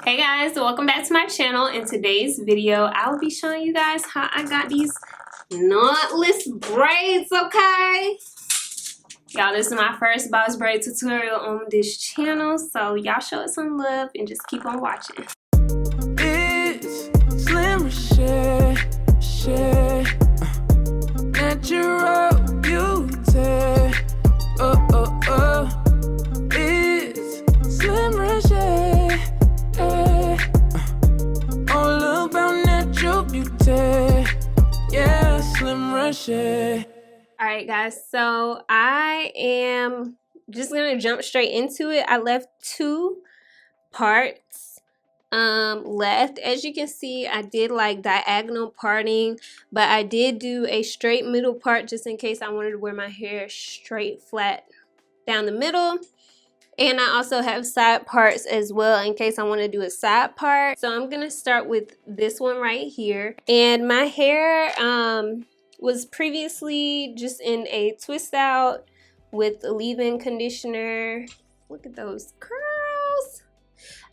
Hey guys, welcome back to my channel. In today's video, I'll be showing you guys how I got these knotless braids, okay? Y'all, this is my first boss braid tutorial on this channel, so y'all show it some love and just keep on watching. It's Slim Reshae, natural beauty. Oh, oh, oh. It's Slim Reshae, all about natural beauty. Yeah, Slim Reshae. Alright guys, so I am just gonna jump straight into it. I left two parts left. As you can see, I did like diagonal parting, but I did do a straight middle part just in case I wanted to wear my hair straight flat down the middle. And I also have side parts as well in case I want to do a side part. So I'm gonna start with this one right here. And my hair was previously just in a twist out with a leave-in conditioner. Look at those curls.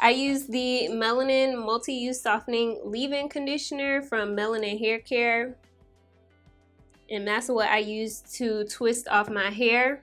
I used the Melanin Multi-Use Softening Leave-In Conditioner from Melanin Hair Care. And that's what I used to twist off my hair.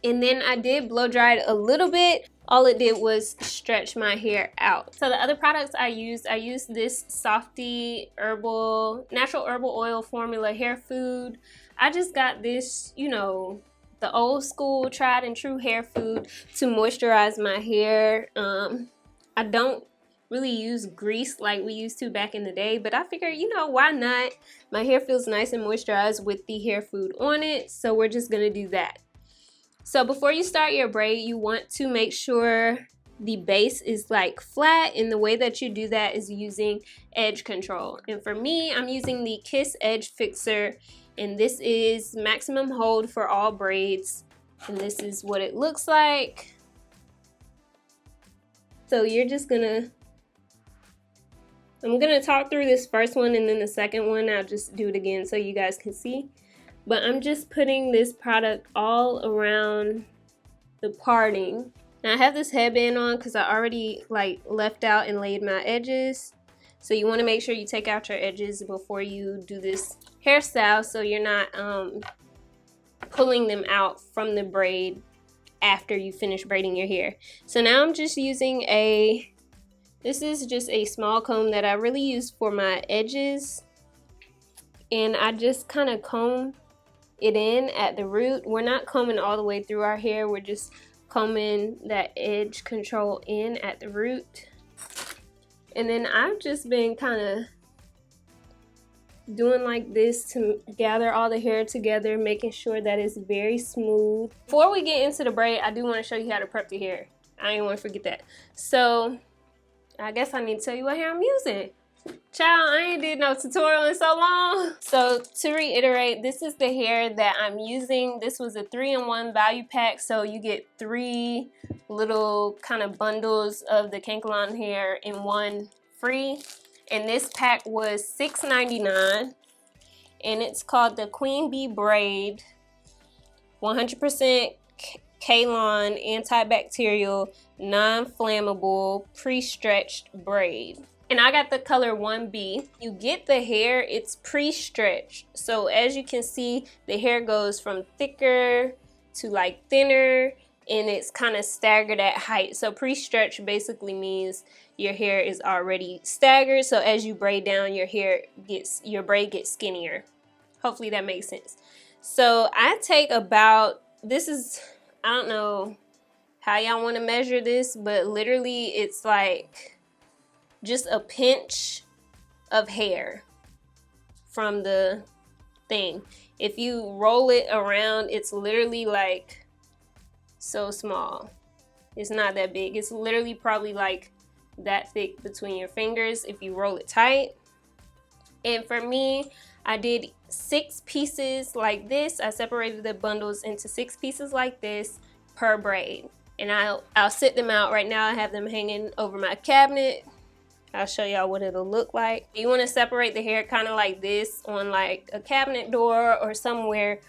And then I did blow dry it a little bit. All it did was stretch my hair out. So the other products I used this Softy Natural Herbal Oil Formula Hair Food. I just got this, you know, the old school tried and true hair food to moisturize my hair. I don't really use grease like we used to back in the day, but I figured, you know, why not? My hair feels nice and moisturized with the hair food on it, so we're just gonna do that. So before you start your braid, you want to make sure the base is like flat, and the way that you do that is using edge control. And for me, I'm using the Kiss Edge Fixer, and this is maximum hold for all braids, and this is what it looks like. So you're just gonna, I'm gonna talk through this first one, and then the second one I'll just do it again so you guys can see. But I'm just putting this product all around the parting. Now I have this headband on because I already like left out and laid my edges. So you want to make sure you take out your edges before you do this hairstyle, so you're not pulling them out from the braid after you finish braiding your hair. So now I'm just using this is just a small comb that I really use for my edges. And I just kind of comb it in at the root. We're not combing all the way through our hair, we're just combing that edge control in at the root. And then I've just been kind of doing like this to gather all the hair together, making sure that it's very smooth. Before we get into the braid, I do want to show you how to prep the hair. I didn't want to forget that. So I guess I need to tell you what hair I'm using. Child, I ain't did no tutorial in so long. So to reiterate, this is the hair that I'm using. This was a 3-in-1 value pack, so you get 3 little kind of bundles of the Kankalon hair in one free. And this pack was $6.99, and it's called the Queen Bee Braid 100% Kalon antibacterial non-flammable pre-stretched braid. And I got the color 1B. You get the hair, it's pre-stretched. So as you can see, the hair goes from thicker to like thinner, and it's kind of staggered at height. So pre-stretched basically means your hair is already staggered. So as you braid down, your braid gets skinnier. Hopefully that makes sense. So I take about, I don't know how y'all want to measure this, but literally it's like just a pinch of hair from the thing. If you roll it around, it's literally like so small. It's not that big. It's literally probably like that thick between your fingers if you roll it tight. And for me, I did 6 pieces like this. I separated the bundles into 6 pieces like this per braid. And I'll sit them out. Right now I have them hanging over my cabinet. I'll show y'all what it'll look like. You want to separate the hair kind of like this on like a cabinet door or somewhere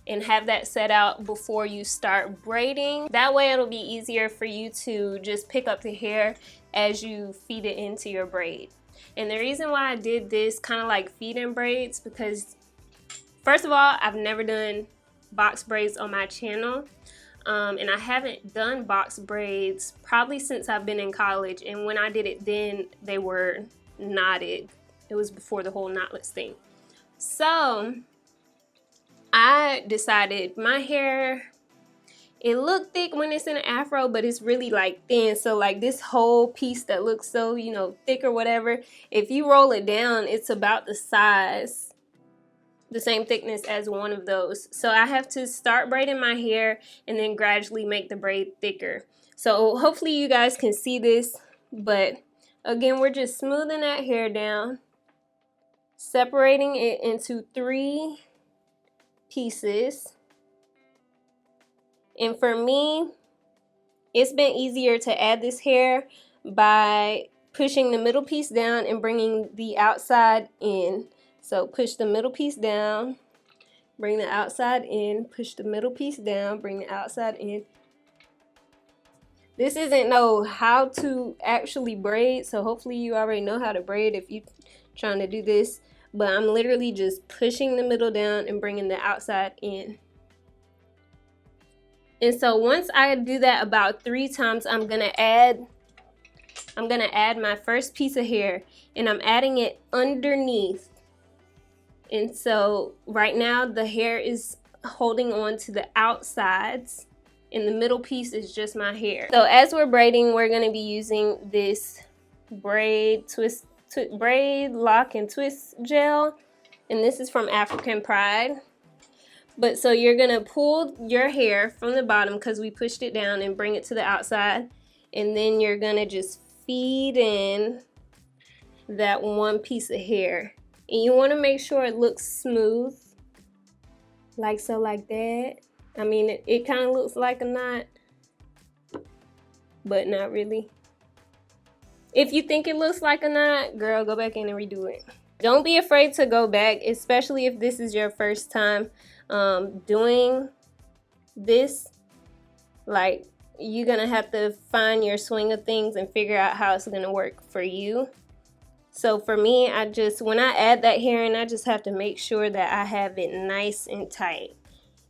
and have that set out before you start braiding. That way it'll be easier for you to just pick up the hair as you feed it into your braid. And the reason why I did this kind of like feed-in braids, because first of all, I've never done box braids on my channel. And I haven't done box braids probably since I've been in college, and when I did it then, they were knotted. It was before the whole knotless thing. So I decided my hair, it looked thick when it's in an afro, but it's really like thin. So like this whole piece that looks so, you know, thick or whatever, if you roll it down, it's about the size, the same thickness as one of those. So I have to start braiding my hair and then gradually make the braid thicker. So hopefully you guys can see this, but again, we're just smoothing that hair down, separating it into 3 pieces. And for me, it's been easier to add this hair by pushing the middle piece down and bringing the outside in. So push the middle piece down, bring the outside in, push the middle piece down, bring the outside in. This isn't no how to actually braid, so hopefully you already know how to braid if you're trying to do this. But I'm literally just pushing the middle down and bringing the outside in. And so once I do that about 3 times, I'm gonna add my first piece of hair, and I'm adding it underneath. And so right now the hair is holding on to the outsides, and the middle piece is just my hair. So as we're braiding, we're gonna be using this braid lock and twist gel, and this is from African Pride. But so you're gonna pull your hair from the bottom because we pushed it down and bring it to the outside, and then you're gonna just feed in that one piece of hair, and you want to make sure it looks smooth, like so, like that. I mean, it kind of looks like a knot, but not really. If you think it looks like a knot, girl, go back in and redo it. Don't be afraid to go back, especially if this is your first time doing this. Like, you're gonna have to find your swing of things and figure out how it's gonna work for you. So for me, when I add that hair in, I just have to make sure that I have it nice and tight.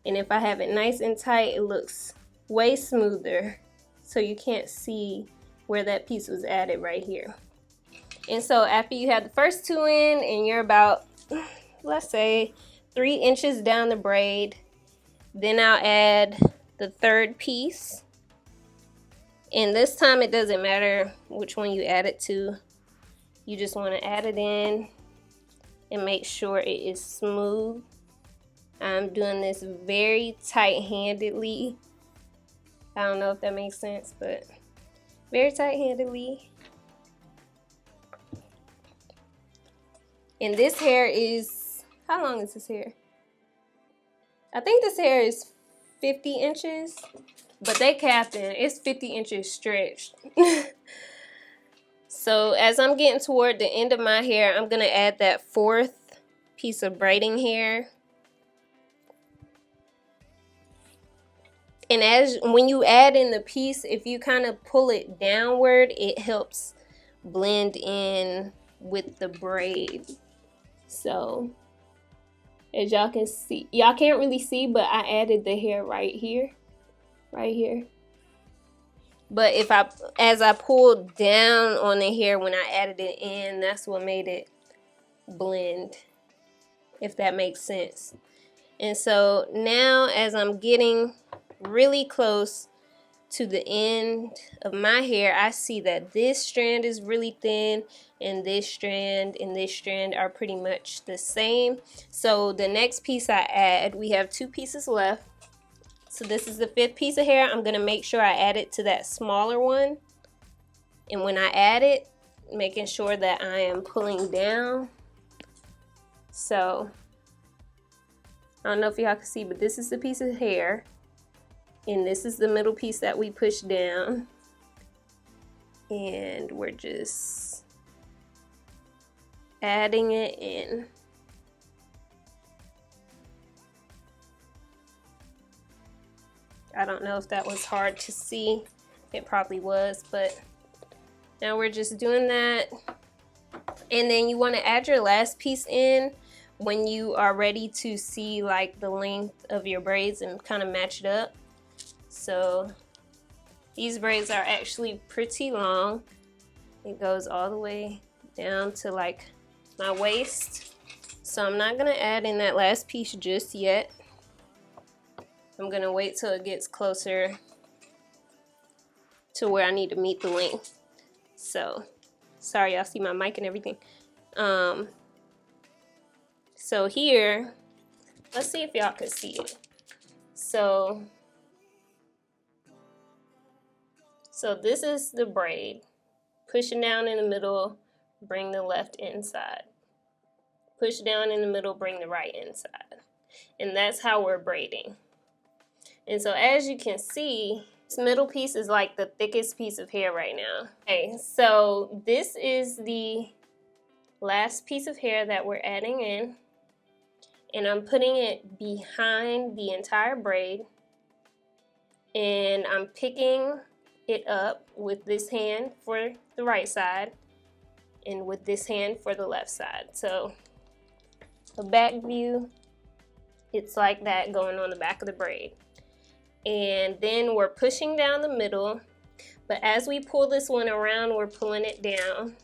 And if I have it nice and tight, it looks way smoother. So you can't see where that piece was added right here. And so after you have the first 2 in and you're about, let's say, 3 inches down the braid, then I'll add the 3rd piece. And this time it doesn't matter which one you add it to. You just want to add it in and make sure it is smooth. I'm doing this very tight-handedly. I don't know if that makes sense, but very tight-handedly. And this hair is, how long is this hair? I think this hair is 50 inches, but they capped in. It's 50 inches stretched. So as I'm getting toward the end of my hair, I'm gonna add that 4th piece of braiding hair. And when you add in the piece, if you kind of pull it downward, it helps blend in with the braid. So as y'all can see, y'all can't really see, but I added the hair right here. But as I pulled down on the hair when I added it in, that's what made it blend, if that makes sense. And so now as I'm getting really close to the end of my hair, I see that this strand is really thin, and this strand are pretty much the same. So the next piece I add, we have 2 pieces left. So this is the 5th piece of hair. I'm gonna make sure I add it to that smaller one. And when I add it, making sure that I am pulling down. So I don't know if y'all can see, but this is the piece of hair, and this is the middle piece that we pushed down, and we're just adding it in. I don't know if that was hard to see. It probably was, but now we're just doing that. And then you want to add your last piece in when you are ready to see like the length of your braids and kind of match it up. So these braids are actually pretty long. It goes all the way down to like my waist. So I'm not gonna add in that last piece just yet. I'm gonna wait till it gets closer to where I need to meet the length. So sorry, y'all see my mic and everything. So here, let's see if y'all can see it. So this is the braid. Pushing down in the middle, bring the left inside. Push down in the middle, bring the right inside. And that's how we're braiding. And so as you can see, this middle piece is like the thickest piece of hair right now. Okay, so this is the last piece of hair that we're adding in. And I'm putting it behind the entire braid. And I'm picking it up with this hand for the right side and with this hand for the left side. So the back view, it's like that going on the back of the braid. And then we're pushing down the middle, but as we pull this one around, we're pulling it down.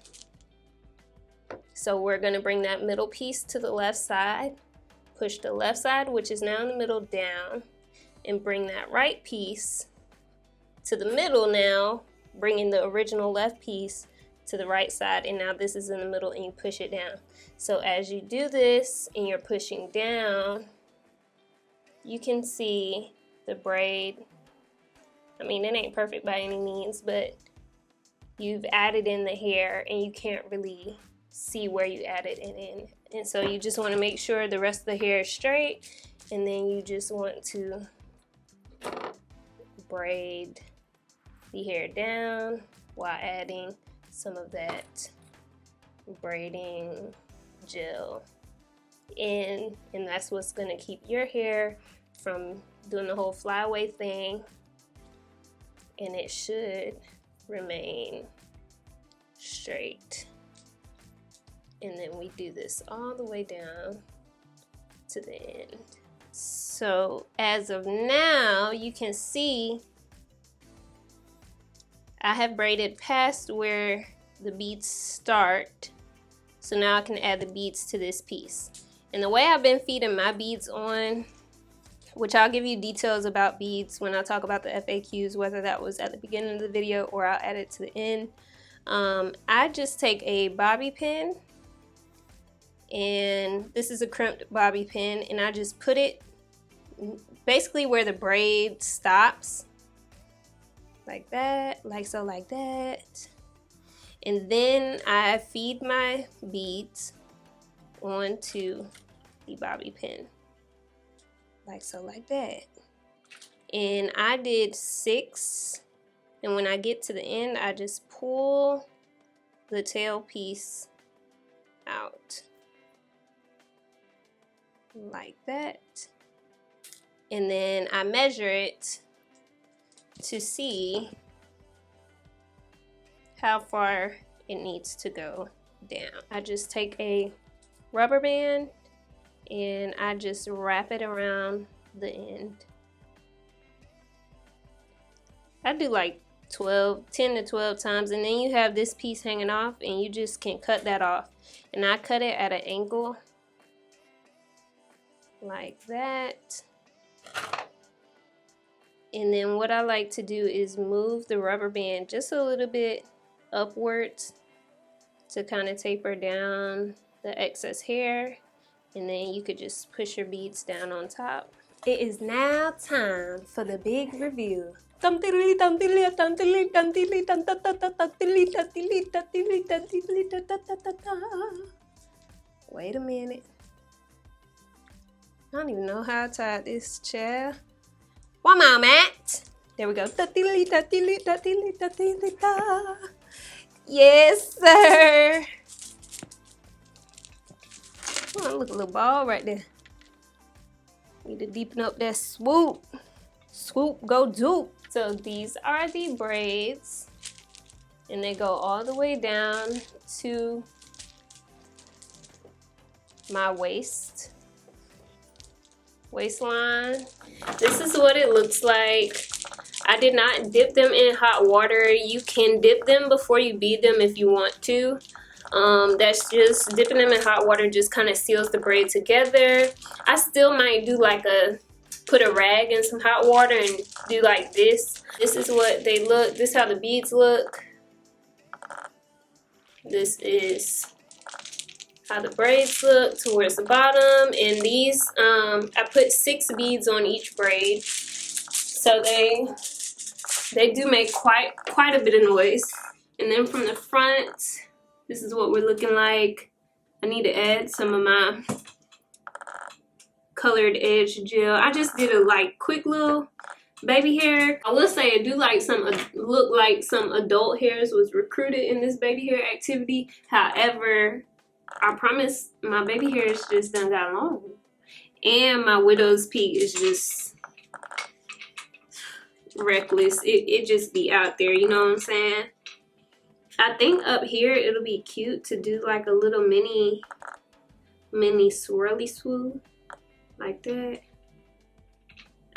So we're gonna bring that middle piece to the left side, push the left side, which is now in the middle, down, and bring that right piece to the middle now, bringing the original left piece to the right side, and now this is in the middle and you push it down. So as you do this and you're pushing down, you can see the braid. I mean, it ain't perfect by any means, but you've added in the hair and you can't really see where you added it in. And so you just want to make sure the rest of the hair is straight, and then you just want to braid the hair down while adding some of that braiding gel in, and that's what's going to keep your hair from doing the whole flyaway thing, and it should remain straight. And then we do this all the way down to the end. So as of now, you can see I have braided past where the beads start. So now I can add the beads to this piece. And the way I've been feeding my beads on, which I'll give you details about beads when I talk about the FAQs, whether that was at the beginning of the video or I'll add it to the end. I just take a bobby pin, and this is a crimped bobby pin, and I just put it basically where the braid stops, like that, like so, like that. And then I feed my beads onto the bobby pin, like so, like that. And I did 6, and when I get to the end, I just pull the tail piece out like that, and then I measure it to see how far it needs to go down. I just take a rubber band and I just wrap it around the end. I do like 10 to 12 times, and then you have this piece hanging off and you just can cut that off. And I cut it at an angle like that. And then what I like to do is move the rubber band just a little bit upwards to kind of taper down the excess hair, and then you could just push your beads down on top. It is now time for the big review. Wait a minute. I don't even know how I tied this chair. One moment. There we go. Yes, sir. Oh, look, a little ball right there. Need to deepen up that swoop. Swoop, go dupe. So these are the braids, and they go all the way down to my waistline. This is what it looks like. I did not dip them in hot water. You can dip them before you bead them if you want to. That's just dipping them in hot water just kind of seals the braid together. I still might do like put a rag in some hot water and do like this. This is what they look. This is how the beads look. This is how the braids look towards the bottom. And these, I put 6 beads on each braid. So they do make quite a bit of noise. And then from the front, this is what we're looking like. I need to add some of my colored edge gel. I just did a like quick little baby hair. I will say it do like look like some adult hairs was recruited in this baby hair activity. However, I promise my baby hairs just done got long. And my widow's peak is just reckless. It just be out there, you know what I'm saying? I think up here it'll be cute to do like a little mini swirly swoop like that.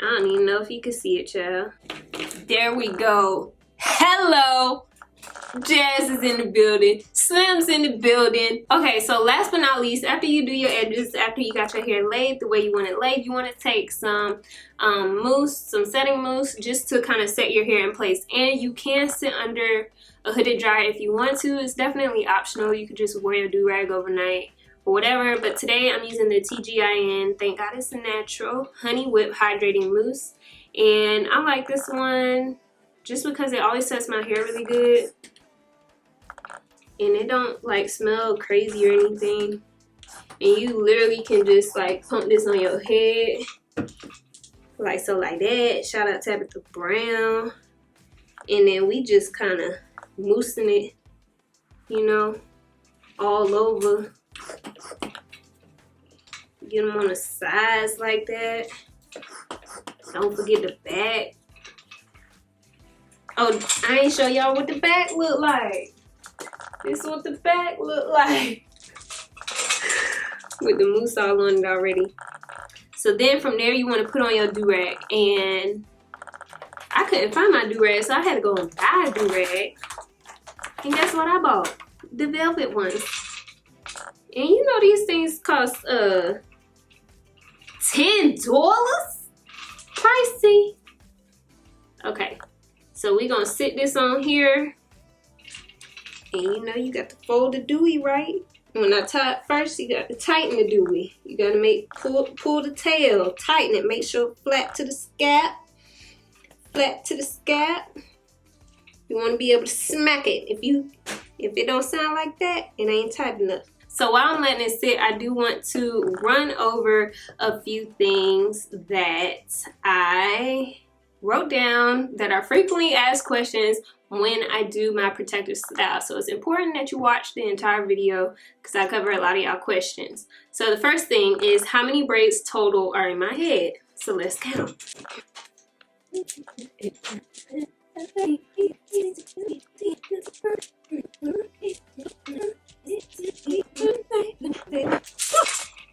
I don't even know if you can see it, child. There we go. Hello! Jazz is in the building. Slim's in the building. Okay, so last but not least, after you do your edges, after you got your hair laid the way you want it laid, you want to take some mousse, some setting mousse, just to kind of set your hair in place. And you can sit under a hooded dryer if you want to. It's definitely optional. You could just wear a do-rag overnight or whatever. But today I'm using the TGIN, thank God it's natural, Honey Whip Hydrating Mousse. And I like this one just because it always sets my hair really good. And it don't like smell crazy or anything. And you literally can just like pump this on your head. Like so, like that. Shout out Tabitha Brown. And then we just kind of moussing it, you know, all over. Get them on the sides like that. Don't forget the back. Oh, I ain't show y'all what the back look like. This is what the back look like. With the mousse all on it already. So then from there you want to put on your do-rag. And I couldn't find my do-rag, so I had to go and buy a do-rag. And guess what I bought? The velvet ones. And you know these things cost $10? Pricey. Okay. So we're gonna sit this on here. And you know you got to fold the dewy right. When I tie it first, you got to tighten the dewy. You gotta pull the tail, tighten it, make sure it's flat to the scalp. Flat to the scalp. You want to be able to smack it. If it don't sound like that, it ain't tight enough. So while I'm letting it sit, I do want to run over a few things that I wrote down that are frequently asked questions when I do my protective style. So it's important that you watch the entire video because I cover a lot of y'all questions. So the first thing is how many braids total are in my head? So let's count.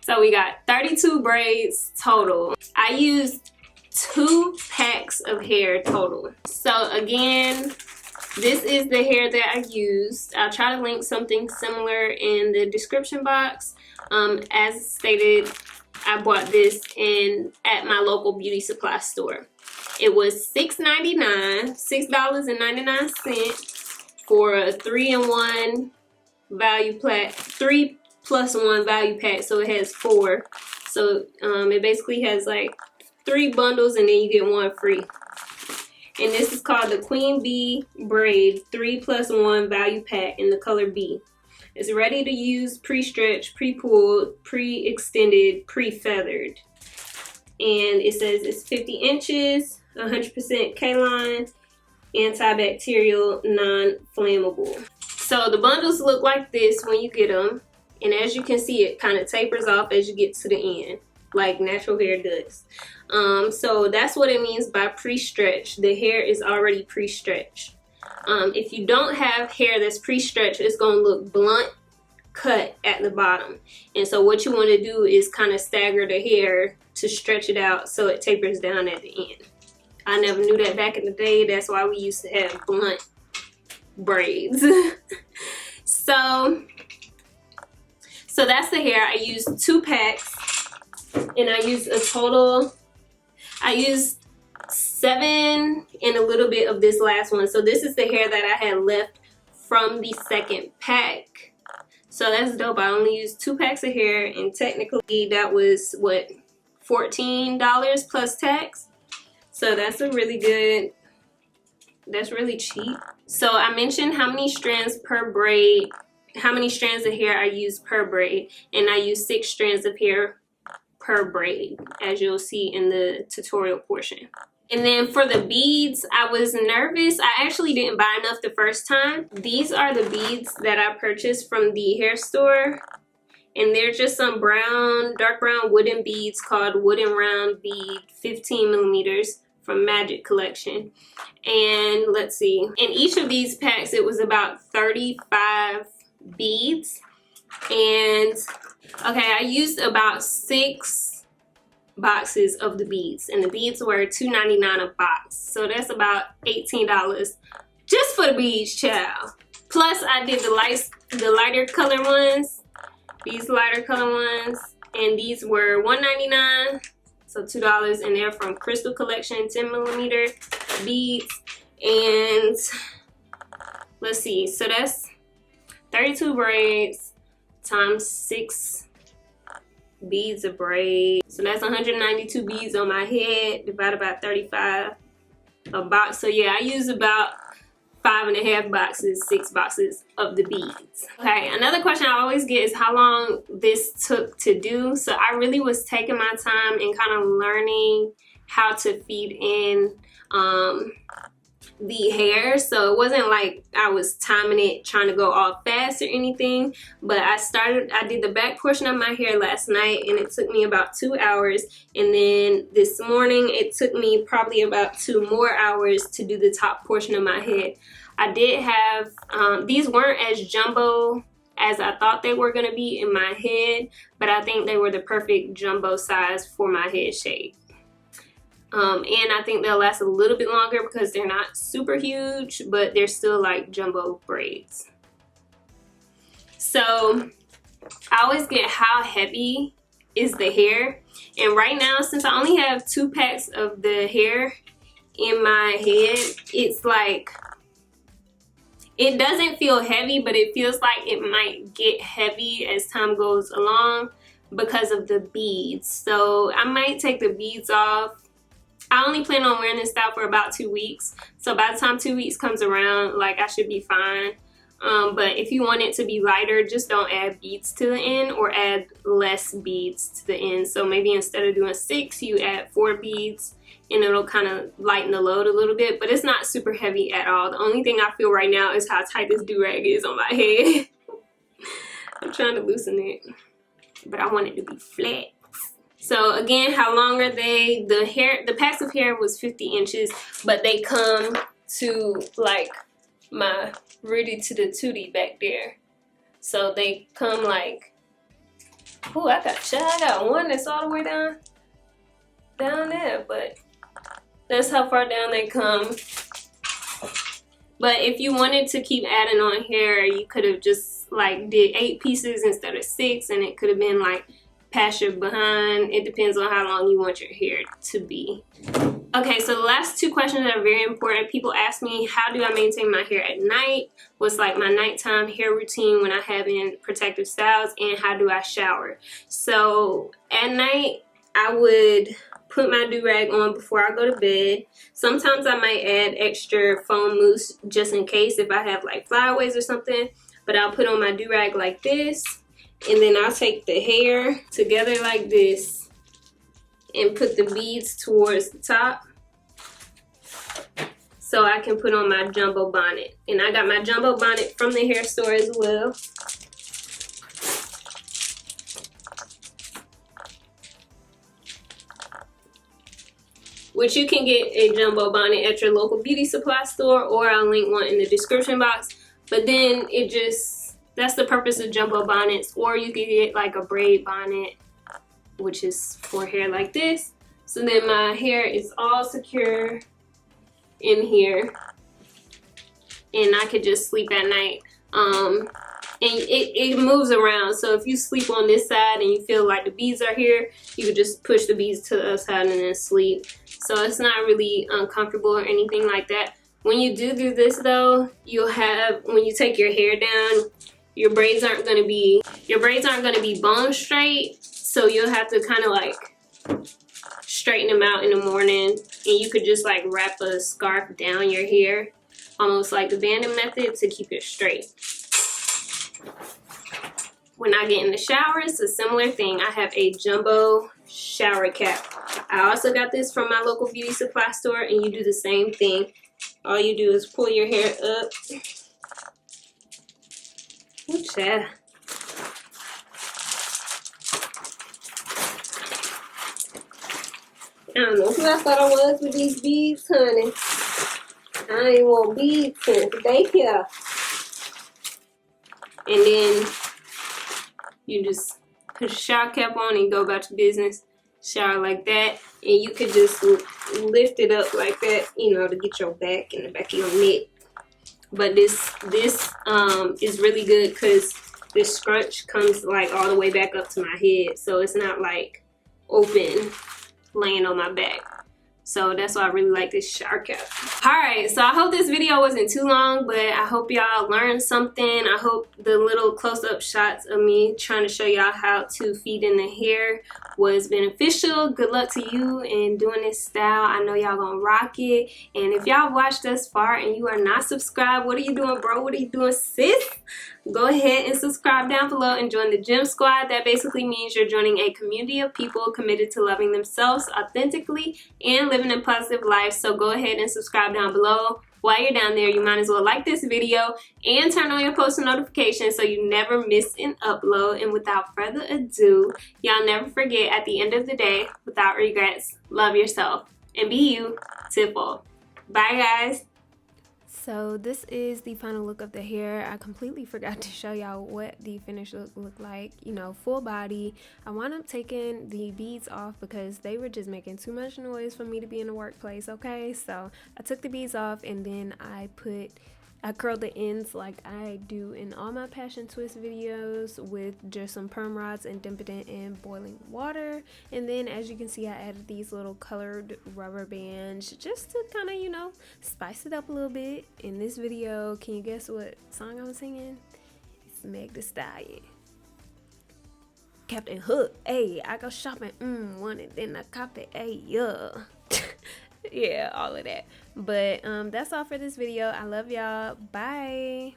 So we got 32 braids total. I used 2 packs of hair total. So again, this is the hair that I used. I'll try to link something similar in the description box. As stated, I bought this at my local beauty supply store. It was $6.99 for a 3-in-1 value pack, 3+1 value pack. So it has 4. So it basically has like 3 bundles and then you get 1 free. And this is called the Queen Bee Braid 3+1 value pack in the color B. It's ready to use, pre-stretched, pre-pulled, pre-extended, pre-feathered. And it says it's 50 inches, 100% K-line, antibacterial, non-flammable. So the bundles look like this when you get them. And as you can see, it kind of tapers off as you get to the end. like natural hair does. So that's what it means by pre-stretch. The hair is already pre-stretched. If you don't have hair that's pre-stretched, it's going to look blunt cut at the bottom. And so what you want to do is kind of stagger the hair to stretch it out so it tapers down at the end. I never knew that back in the day. That's why we used to have blunt braids. So that's the hair. I used 2 packs, and I used I used 7 and a little bit of this last one. So this is the hair that I had left from the second pack. So that's dope. I only used 2 packs of hair, and technically that was what, $14 plus tax. So that's a really good, that's really cheap. So I mentioned how many strands per braid, how many strands of hair I use per braid, and I use 6 strands of hair per braid, as you'll see in the tutorial portion. And then for the beads, I was nervous. I actually didn't buy enough the first time. These are the beads that I purchased from the hair store. And they're just some brown, dark brown wooden beads called Wooden Round Bead 15 millimeters from Magic Collection. And let's see, in each of these packs, it was about 35 beads. And okay, I used about 6 boxes of the beads, and the beads were $2.99 a box, so that's about $18 just for the beads, child. Plus I did the lighter color ones, these lighter color ones, and these were $1.99, so $2, and they're from Crystal Collection 10 millimeter beads. And let's see, so that's 32 braids times 6 beads of braid, so that's 192 beads on my head divided by 35 a box. So yeah, I use about 5.5 boxes, 6 boxes of the beads. Okay, another question I always get is how long this took to do. So I really was taking my time and kind of learning how to feed in the hair. So it wasn't like I was timing it trying to go all fast or anything, but I did the back portion of my hair last night, and it took me about 2 hours, and then this morning it took me probably about 2 more hours to do the top portion of my head. I did have these weren't as jumbo as I thought they were going to be in my head, but I think they were the perfect jumbo size for my head shape. And I think they'll last a little bit longer because they're not super huge, but they're still like jumbo braids. So I always get how heavy is the hair, and right now, since I only have 2 packs of the hair in my head, it's like, it doesn't feel heavy, but it feels like it might get heavy as time goes along because of the beads. So I might take the beads off. I only plan on wearing this style for about 2 weeks. So by the time 2 weeks comes around, like, I should be fine. But if you want it to be lighter, just don't add beads to the end, or add less beads to the end. So maybe instead of doing 6, you add 4 beads, and it'll kind of lighten the load a little bit. But it's not super heavy at all. The only thing I feel right now is how tight this do-rag is on my head. I'm trying to loosen it, but I want it to be flat. So again, how long are they? The packs of hair was 50 inches, but they come to like my Rudy to the Tootie back there. So they come like, oh, I got one that's all the way down there, but that's how far down they come. But if you wanted to keep adding on hair, you could have just like did 8 pieces instead of 6, and it could have been like past your behind. It depends on how long you want your hair to be. Okay, so the last 2 questions that are very important. People ask me, how do I maintain my hair at night? What's like my nighttime hair routine when I have in protective styles? And how do I shower? So at night, I would put my do-rag on before I go to bed. Sometimes I might add extra foam mousse just in case if I have like flyaways or something. But I'll put on my do-rag like this. And then I'll take the hair together like this and put the beads towards the top so I can put on my jumbo bonnet. And I got my jumbo bonnet from the hair store as well. which you can get a jumbo bonnet at your local beauty supply store, or I'll link one in the description box. But then that's the purpose of jumbo bonnets. Or you can get like a braid bonnet, which is for hair like this. So then my hair is all secure in here, and I could just sleep at night. And it moves around, so if you sleep on this side and you feel like the beads are here, you could just push the beads to the other side and then sleep. So it's not really uncomfortable or anything like that. When you do this though, you'll have, when you take your hair down, your braids aren't gonna be bone straight, so you'll have to kind of like straighten them out in the morning, and you could just like wrap a scarf down your hair, almost like the banding method, to keep it straight. When I get in the shower, it's a similar thing. I have a jumbo shower cap. I also got this from my local beauty supply store, and you do the same thing. All you do is pull your hair up. Oops, yeah. I don't know who I thought I was with these beads, honey. I ain't want beads since they here. And then you just put a shower cap on and go about your business. Shower like that, and you could just lift it up like that, you know, to get your back and the back of your neck. But this is really good because this scrunch comes like all the way back up to my head, so it's not like open laying on my back. So that's why I really like this shower cap. Alright, so I hope this video wasn't too long, but I hope y'all learned something. I hope the little close-up shots of me trying to show y'all how to feed in the hair was beneficial. Good luck to you in doing this style. I know y'all gonna rock it. And if y'all watched thus far and you are not subscribed, what are you doing, bro? What are you doing, sis? Go ahead and subscribe down below and join the Gym Squad. That basically means you're joining a community of people committed to loving themselves authentically and living a positive life. So go ahead and subscribe down below. While you're down there, you might as well like this video and turn on your post notifications so you never miss an upload. And without further ado, y'all never forget, at the end of the day, without regrets, love yourself and be you to the full. Bye, guys. So this is the final look of the hair. I completely forgot to show y'all what the finished look looked like. You know, full body. I wound up taking the beads off because they were just making too much noise for me to be in the workplace, okay? So I took the beads off, and then I curled the ends like I do in all my passion twist videos with just some perm rods and dipping it in boiling water. And then as you can see, I added these little colored rubber bands just to kind of, you know, spice it up a little bit. In this video, can you guess what song I'm singing? It's Meg Thee Stallion. Captain Hook, ayy, I go shopping, want it, then I cop it, ayy, yeah. Yeah, all of that. But that's all for this video. I love y'all. Bye.